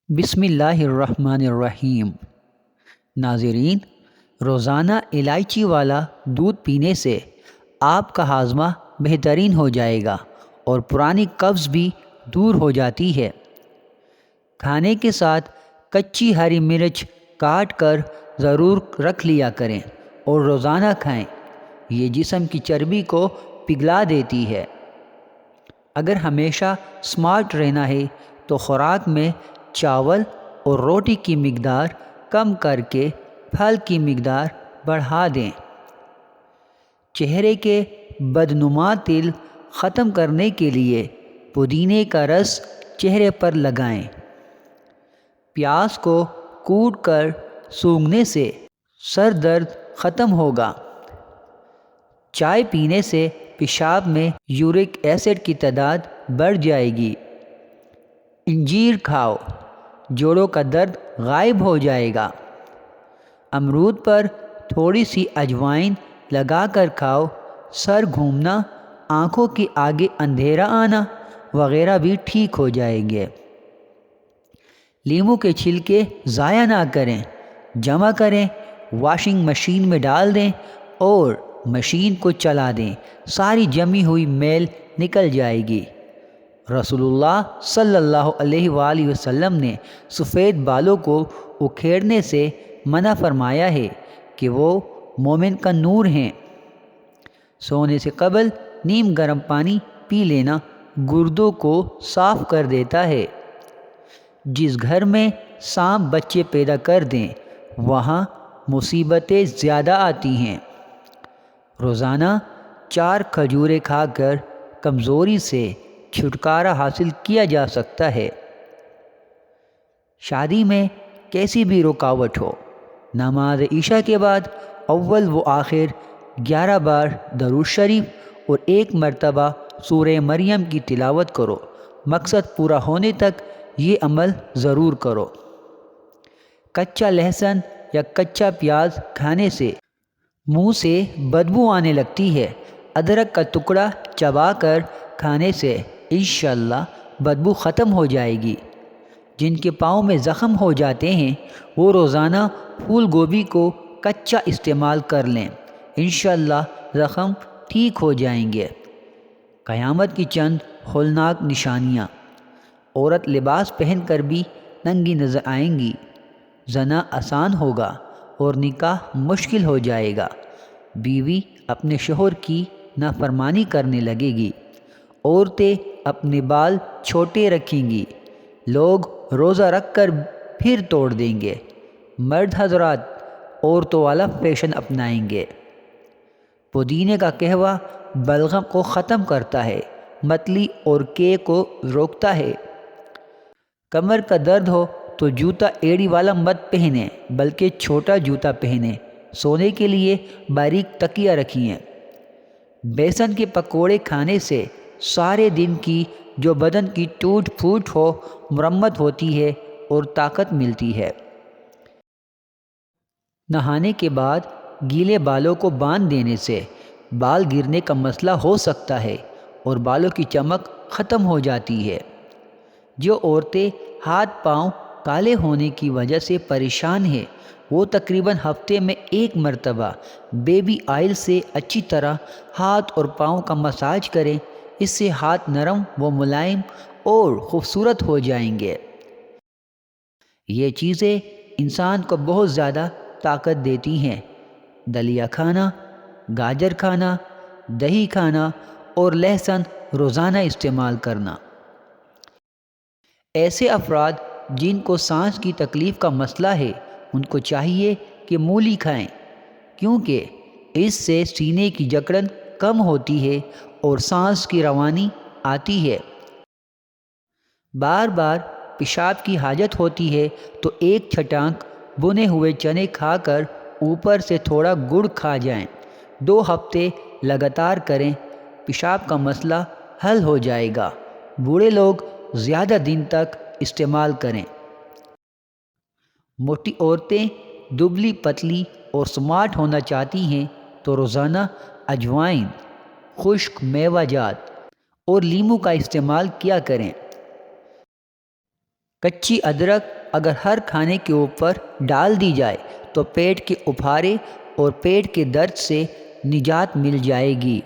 بسم اللہ الرحمن الرحیم۔ ناظرین، روزانہ الائچی والا دودھ پینے سے آپ کا ہاضمہ بہترین ہو جائے گا اور پرانی قبض بھی دور ہو جاتی ہے۔ کھانے کے ساتھ کچی ہری مرچ کاٹ کر ضرور رکھ لیا کریں اور روزانہ کھائیں، یہ جسم کی چربی کو پگھلا دیتی ہے۔ اگر ہمیشہ سمارٹ رہنا ہے تو خوراک میں چاول اور روٹی کی مقدار کم کر کے پھل کی مقدار بڑھا دیں۔ چہرے کے بدنما تل ختم کرنے کے لیے پودینے کا رس چہرے پر لگائیں۔ پیاز کو کوٹ کر سونگھنے سے سر درد ختم ہوگا۔ چائے پینے سے پیشاب میں یورک ایسڈ کی تعداد بڑھ جائے گی۔ انجیر کھاؤ، جوڑوں کا درد غائب ہو جائے گا۔ امرود پر تھوڑی سی اجوائن لگا کر کھاؤ، سر گھومنا، آنکھوں کے آگے اندھیرا آنا وغیرہ بھی ٹھیک ہو جائیں گے۔ لیموں کے چھلکے ضائع نہ کریں، جمع کریں، واشنگ مشین میں ڈال دیں اور مشین کو چلا دیں، ساری جمی ہوئی میل نکل جائے گی۔ رسول اللہ صلی اللہ علیہ وآلہ وسلم نے سفید بالوں کو اکھیڑنے سے منع فرمایا ہے کہ وہ مومن کا نور ہیں۔ سونے سے قبل نیم گرم پانی پی لینا گردوں کو صاف کر دیتا ہے۔ جس گھر میں سانپ بچے پیدا کر دیں وہاں مصیبتیں زیادہ آتی ہیں۔ روزانہ 4 کھجوریں کھا کر کمزوری سے چھٹکارا حاصل کیا جا سکتا ہے۔ شادی میں کیسی بھی رکاوٹ ہو، نماز عشاء کے بعد اول و آخر 11 بار درود شریف اور 1 مرتبہ سورہ مریم کی تلاوت کرو۔ مقصد پورا ہونے تک یہ عمل ضرور کرو۔ کچا لہسن یا کچا پیاز کھانے سے منہ سے بدبو آنے لگتی ہے۔ ادرک کا ٹکڑا چبا کر کھانے سے انشاءاللہ بدبو ختم ہو جائے گی۔ جن کے پاؤں میں زخم ہو جاتے ہیں وہ روزانہ پھول گوبھی کو کچا استعمال کر لیں، انشاءاللہ زخم ٹھیک ہو جائیں گے۔ قیامت کی چند ہولناک نشانیاں: عورت لباس پہن کر بھی ننگی نظر آئیں گی، زنا آسان ہوگا اور نکاح مشکل ہو جائے گا۔ بیوی اپنے شوہر کی نافرمانی کرنے لگے گی۔ عورتیں اپنے بال چھوٹے رکھیں گی۔ لوگ روزہ رکھ کر پھر توڑ دیں گے۔ مرد حضرات عورتوں والا فیشن اپنائیں گے۔ پودینے کا قہوہ بلغم کو ختم کرتا ہے، متلی اور کے کو روکتا ہے۔ کمر کا درد ہو تو جوتا ایڑی والا مت پہنیں بلکہ چھوٹا جوتا پہنیں۔ سونے کے لیے باریک تکیہ رکھیں۔ بیسن کے پکوڑے کھانے سے سارے دن کی جو بدن کی ٹوٹ پھوٹ ہو مرمت ہوتی ہے اور طاقت ملتی ہے۔ نہانے کے بعد گیلے بالوں کو باندھ دینے سے بال گرنے کا مسئلہ ہو سکتا ہے اور بالوں کی چمک ختم ہو جاتی ہے۔ جو عورتیں ہاتھ پاؤں کالے ہونے کی وجہ سے پریشان ہیں وہ تقریباً ہفتے میں 1 مرتبہ بیبی آئل سے اچھی طرح ہاتھ اور پاؤں کا مساج کریں، اس سے ہاتھ نرم و ملائم اور خوبصورت ہو جائیں گے۔ یہ چیزیں انسان کو بہت زیادہ طاقت دیتی ہیں۔ دلیا کھانا، گاجر کھانا، دہی کھانا اور لہسن روزانہ استعمال کرنا۔ ایسے افراد جن کو سانس کی تکلیف کا مسئلہ ہے ان کو چاہیے کہ مولی کھائیں، کیونکہ اس سے سینے کی جکڑن کم ہوتی ہے اور سانس کی روانی آتی ہے۔ بار بار پیشاب کی حاجت ہوتی ہے تو 1 چھٹانک بنے ہوئے چنے کھا کر اوپر سے تھوڑا گڑ کھا جائیں۔ 2 ہفتے لگاتار کریں، پیشاب کا مسئلہ حل ہو جائے گا۔ بوڑھے لوگ زیادہ دن تک استعمال کریں۔ موٹی عورتیں دبلی پتلی اور سمارٹ ہونا چاہتی ہیں تو روزانہ اجوائن، خشک میوہ جات اور لیموں کا استعمال کیا کریں۔ کچی ادرک اگر ہر کھانے کے اوپر ڈال دی جائے تو پیٹ کے اپھارے اور پیٹ کے درد سے نجات مل جائے گی۔